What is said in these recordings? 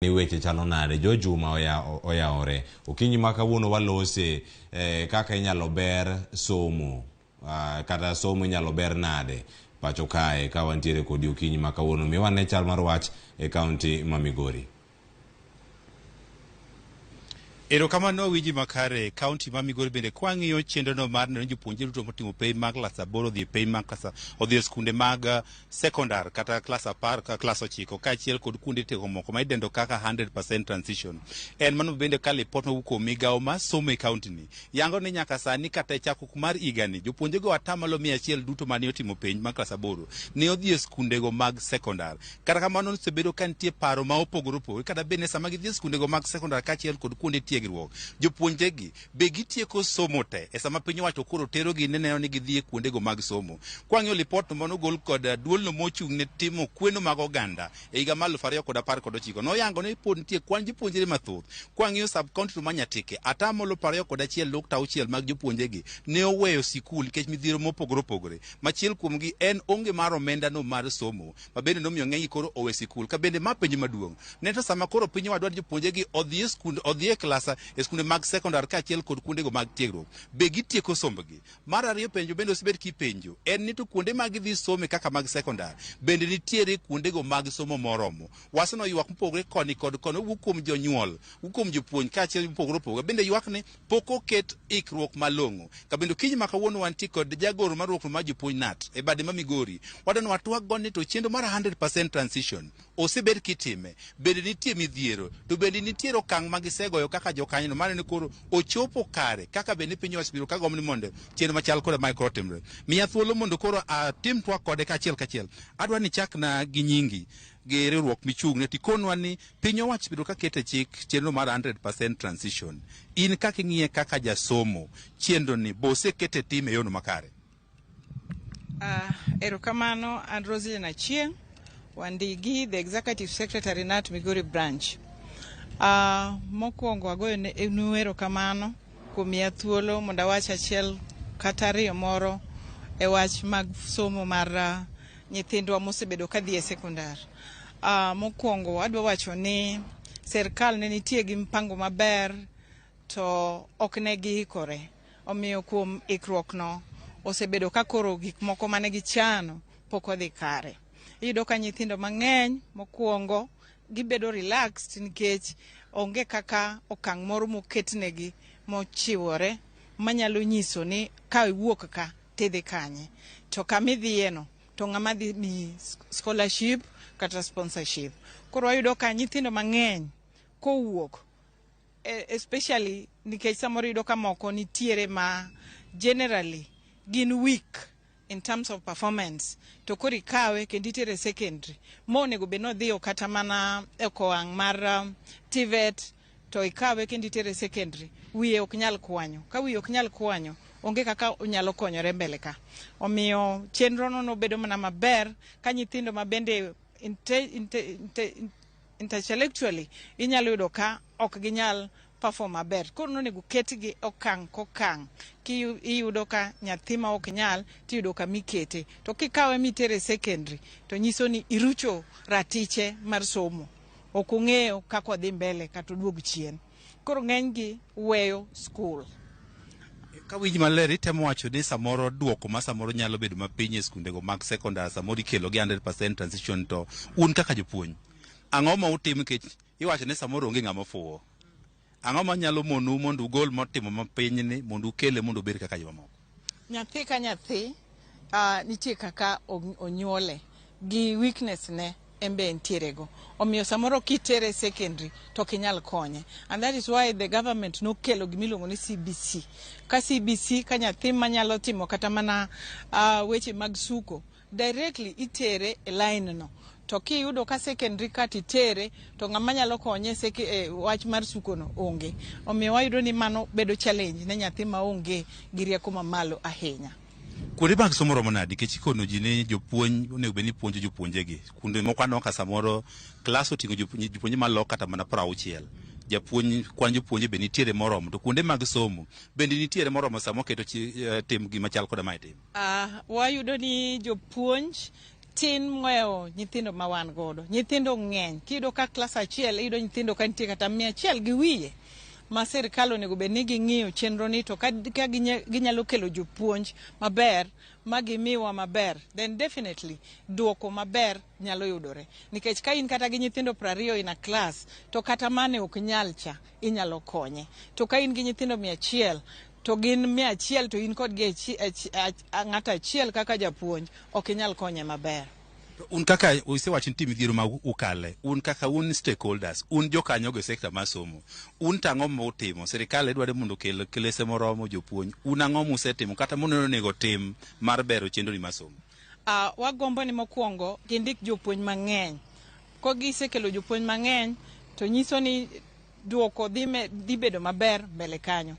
ni weche chalo nade jo juma oyaore okinyi makawuono walose kaka inyalo ber somo kata somo inyalo ber nade pachoka ka wantiere kodi okinyi makawuono miwane chal mar wach e kaunti ma Migori. Erokamano wiji makare kaunti ma Migori bende kwang'iyo chenro no mar neno jopuonjre duto motimo penj mag klas 8 dhi penj mag klas odhi skunde mag sekondar kata klas 10 ka klas 9 kaachiel kod kuonde tiego moko ma idendo kaka 100% transition. En mano bende ka lipot mawuok kuom migawo ma somo e kaunti ni yango ni nyaka sani kata chakruok mar igani jopuonjre go atamalo 100 duto mane otimo penj mag klas 8 ne odhi skunde go mag sekondar. Kata kamano osebedo ka nitie paro ma opogore opogore kata bende sama gidhi skunde go mag sekondar kaachiel kod kuonde jopuonjre gi be gitieko somo te e sama piny owacho koro tero gi neno ni gidhi kuonde go mag somo. Kwang'iyo lipot no gol kod duol no mochung' ne timo kweno mag oganda e higa mar 2019 noyango ni pod nitie kwan jopuonjre mathoth. Kwang'iyo sub county to Manyatike atamalo 21.6 mag jopuonjre gi ne oweyo sikul nikech midhiero mopogore opogore. Machiel kuom gi en onge mar omenda no mar somo ma bende nomiyo ng'eny koro owe sikul ka bende ma penj maduong' ne to sama koro piny owadwa jopuonjre gi odhi e skund odhi e klasa e skunde mag sekondar kaachiel kod kuonde go mag tiegruok be gitieko sombgi. Mar ariyo penjo bende osebed kipenjo en ni to kuonde mag dhi some kaka mag sekondar bende nitiere kuonde go mag somo moromo. Waseno ywak mpogre koni kod kono wuok kuom jonyuol wuok kuom jopuonj kaachiel mpogre opogore bende ywak ne pok oket ikruok malong'o. Ka bende kiny makawuono wanti kod jagoro mar ruok mar jopuonj NAT e bade ma Migori wadano watwak goni to chenro mar 100% transition osebed kitime bende nitie midhiero to bende nitiere okang' magisegoyo kaka jokanyo mane ni koro ochopo kare kaka bende piny osebiro ka gomni mondo chenro machal kod micro timre. Miya thuolo mondo koro atim twak kode kaachiel adwa ni chakna gi nyingi gi riwruok michung' ne tikonwa ni piny owacho biro ka kete chik chenro mar 100% transition. In kaka ing'iye kaka jasomo chenro ni bose kete tim e yono makare. Erokamano and Rosie Nachieng Wandigi, the Executive Secretary NAT Migori branch. Mokwongo agoyo nuero kamano kuom miya thuolo mondo awach achiel kata ariyo moro e wach mag somo mar nyithindwa mosebedo ka dhi e sekondar. Mokwongo adwa wacho ni serikal ne nitie gi mpango maber to ok ne gihikore. Omiyo kuom ikruok no osebedo ka koro gik moko mane gichano pok odhi kare. Iyudo ka nyithindo mang'eny mokwongo gibedo relaxed nikech onge kaka okang' moro moketnegi mochiwore manyalo nyiso ni ka iwuok ka tidhi kanye to kamidhiye no to ng'ama dhi mi scholarship kata sponsorship. Koro ayudo ka nyithindo mang'eny kowuok especially nikech samoro yudo ka moko nitiere ma generally gin weak in terms of performance to kori kawe kendo itere secondary mo nego be no dhiyo kata mana e okowang' mar TVET to ikawe kendo itere secondary wiye ok nyal kwanyo. Ka wiye ok nyal kwanyo onge kaka onyalo konyore mbele ka. Omiyo chenro no nobedo mana maber ka nyithindo ma bende intellectually inyalo yudo ka ok ginyal perform maber. Koro nonego ketgi okang' kokang' iyudo ka nyathi ma ok nyal tiyudo ka mikete to kikawe mitere secondary to nyiso ni irucho ratiche mar somo ok ong'eyo kako dhi mbele kata duog chien. Koro ng'eny gi weyo school. Ka winji maler itemo wacho ni samoro duoko ma samoro nyalo bedo mapiny e skunde go mag sekondar samoro ikelo gi 100% transition to un kaka jopuonj ang'o ma utim nikech iwacho ni samoro onge ng'ama fuwo. Ang'o ma nyalo monu mondo ugol motimo mapiny ni mondo ukele mondo obed kaka jomamoko? Nyathi ka nyathi nitie kaka onyuole gi weakness ne embe entiere go. Omiyo samoro kitere secondary to kinyal konye. And that is why the government nokelo gimiluongo ni CBC. Ka CBC ka nyathi manyalo timo kata mana weche mag suko directly itere e line no. To kiyudo ka secondary ka titere to ng'ama nyalo konye wach mar suko no onge. Omiyo wayudo ni mano bedo challenge ne nyathi ma onge gi rieko mamalo ahinya. Kuonde mag somo romo nadi kech ikono ji ni jopuonj onego bed ni puonjo jopuonjegi. Kuonde moko aneno ka samoro klas oting'o jopuonje malok kata mana 60. Japuonj kwan jopuonje be nitiere moromo to kuonde mag somo bende nitiere moromo samo keto tim gima chal koda mae tim. Wayudo ni jopuonj tin moyo nyithindo ma wan godo. Nyithindo ng'eny. Kido ka klas achiel iyudo nyithindo ka nitie kata 100 gi wiye. Ma sirkal onego bed ni ging'iyo chenro ni to ka ginyalo kelo jopuonj maber ma gimiwa maber, then definitely duoko maber nyalo yudore. Nikech ka in kata gi nyithindo 20 in a class, to kata mane ok nyal cha inyalo konye. To ka in gi nyithindo 100 to gin 100 to in kod ng'ata achiel kaka japuonj, ok inyal konye maber. Un kaka usewacho nitie midhiero ma ukale, un kaka un stakeholders, un jokanyo go sekta mar somo, un tang'o mutimo, sirikal dwaro mondo kel klese moromo jopuonj, un ang'o musetimo kata mono nego tim mar bero chenro ni mar somo? Wagombo ni mokwongo gindik jopuonj mang'eny. Ko gisekelo jopuonj mang'eny to nyiso ni duoko dhi bedo maber mbele kanyo.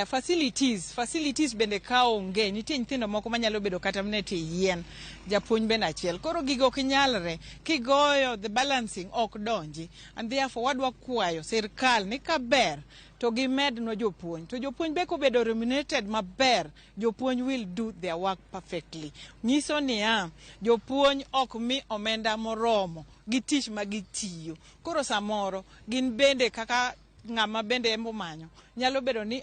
Facilities bende ka onge, nitie nyithindo moko manyalo bedo kata mnete yien, japuonj bende achiel. Koro gigo ok nyalre, kigoyo the balancing ok donji. And therefore wadwa kwayo sirkal ni kaber to gimednwa jopuonj. To jopuonj be kobedo remunerated maber, jopuonj will do their work perfectly. Nyiso ni jopuonj ok mi omenda moromo gi tich ma gitiyo. Koro samoro gin bende kaka ng'ama bende embo manyo nyalo bedo ni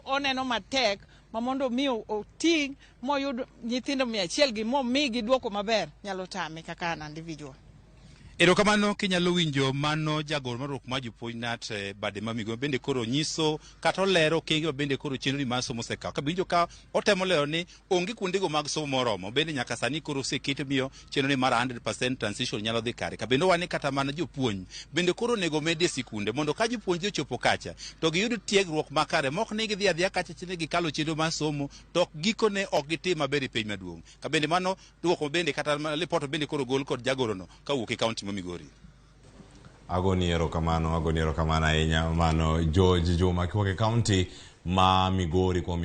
oneno matek ma mondo mi oting' moyud nyithindo 100 gi momi gi duoko maber nyalo tame kaka an individual. Erokamano kinyalo winjo mano jagoro mar ma jopuonj nat bade ma Migori bende koro nyiso kata olero kenge bende koro chenro ni mar somo seka ka winjo ka otemo lero ni onge kuondego mag somo moromo bende nyaka sani koro oseketo miyo chenro ni mar 100% transition nyalo dhi kare ka bende wane kata mana jopuonj bende koro nego medie sikunde mondo ka jopuonj ochopo kacha to giyud tiegruok makare mok ni gidhi adhiya kacha chine gikalo chenro mar somo to gikone ok gitim maber e piny maduong' ka bende mano duoko bende kata report bende koro gol kod jagoro no kawuok e kaunti Migori. Agoni erokamano ahinya mano George Juma kiwuok e kaunti ma Migori kuom